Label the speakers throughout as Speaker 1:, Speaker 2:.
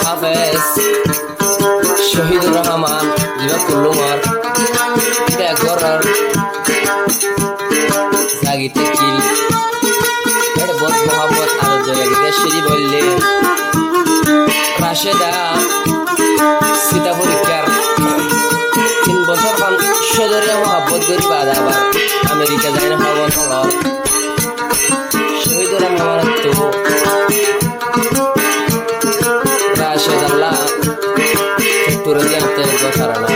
Speaker 1: হাফেজ শহীদুর রহমান জিবাকুল্লুমার গড়ার জাগিতে কিল এটা বহুত মোহাম্মদ আনন্দ লাগে দেশেরই বললে রাশেদা সীতা পরীক্ষার 3 বছর পান সদরিয়া মোহাম্মদ গরিব আবার আমেরিকা যায় না ভবন হল শহীদুর রহমান তো রাশেদাল্লাহ তুরে দিয়ে আপনার কথা না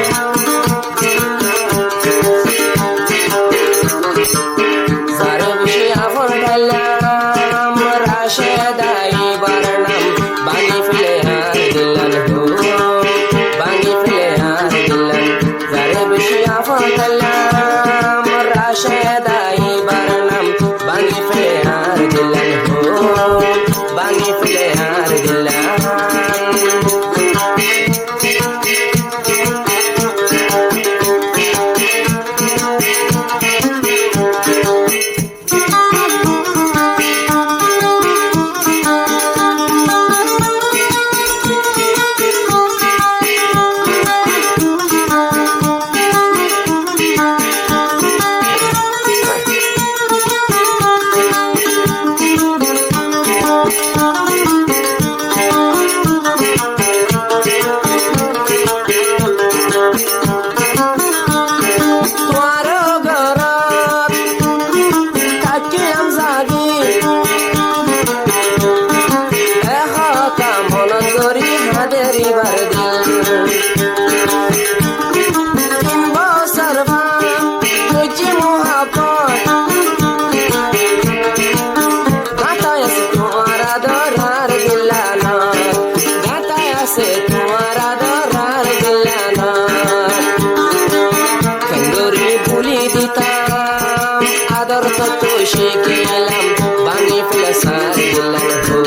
Speaker 1: সারা বিষয় আফর ডালাম রাশেদাই বারনাম বাঙি ফেলে হার দিলাম হো বাঙি ফেলে হার দিলাম সারা বিষয় আফর ডালাম রাশেদাই বারনাম বাঙি ফেলে হার দিলাম হো বাঙি ফেলে হার দিলাম তো শিখিলাম বাঙি ফেলে সার দিলাম হো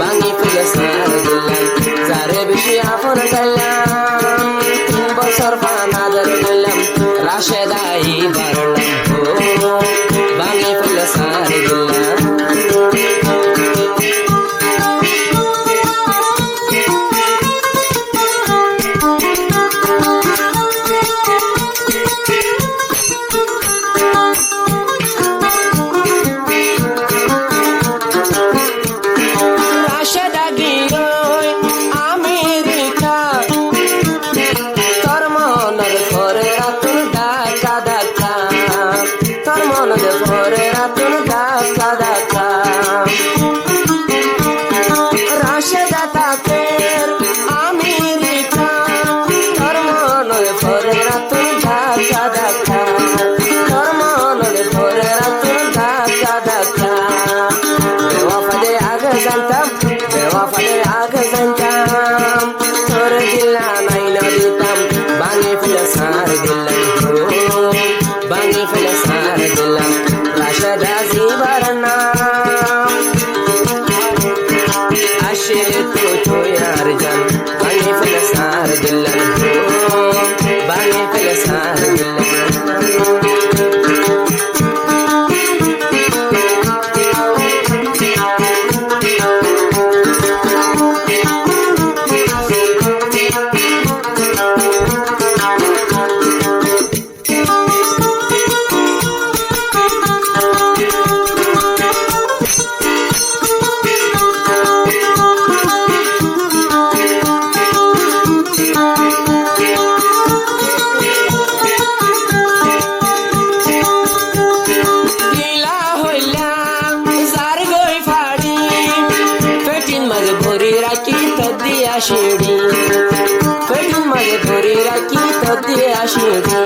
Speaker 1: বাঙি ফেলে সার দিলাম যারে বেশি আপন গেলাম 3 বছর পানাদার দিলাম রাশেদাই বারলাম হো বাঙি ফেলে সার দিলাম শিড়ি ফেটিন মাঝে ধরে রাখি তো দিয়ে শিড়ি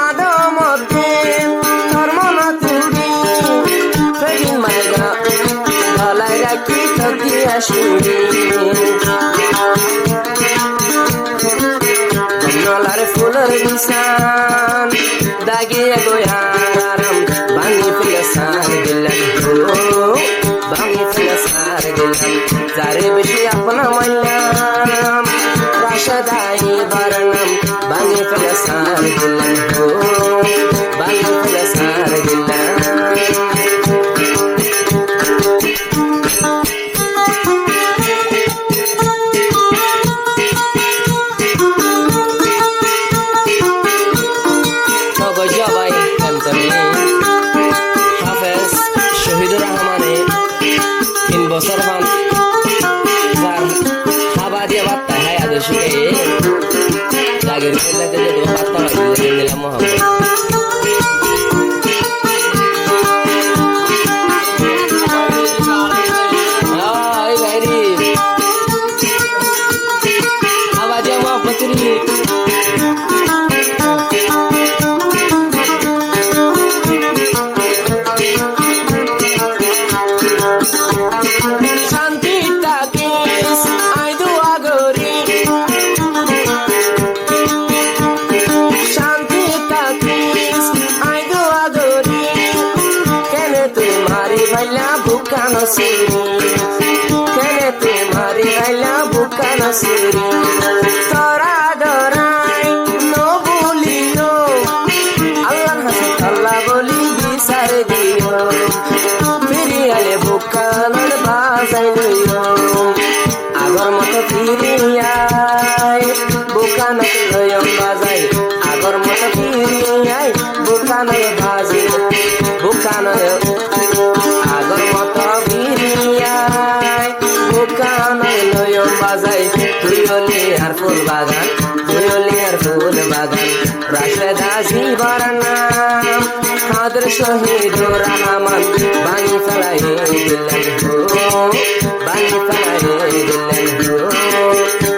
Speaker 1: আদো মধ্যে ধর্ম না তুড়ি ফেটিন মাঝে গলায় রাখি তো দিয়ে শিড়ি গলার ফুলের বিছান দাগিয়ে গোয়ারাম বাঙি ফেলে সার দিলাম বাঙি ফেলে সার দিলাম যারে বেশি আপনা মানলাম রাশেদাই বারনাম বাঙি ফেলে সার দিলাম বাঙি ফেলে সার দিলাম বুকানো সিরি কেনে তোমারি আইলা বুকানো সিরি তোরা দরাই নো বলিও আল্লাহ হাসে আল্লাহ বলি বিচার দিও ফিরি আলে বুকানোর বাজাই লইও আগর মতো ফিরিয়াই বুকানো লইও বাজাই আগর মতো ফিরিয়াই বুকানো বাজি বুকানো আগর মতো ফিরিয়াই বুকানো লইও বাজাই তুই হলি আর ফুল বাগান তুই হলি আর ফুল বাগান রাশেদা জীবর নাম হাদর শহীদ রহমান বাণী ফেলাই দিলেন হো বাণী ফেলাই দিলেন হো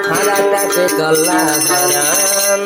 Speaker 1: হারাটাকে কল্লা হারান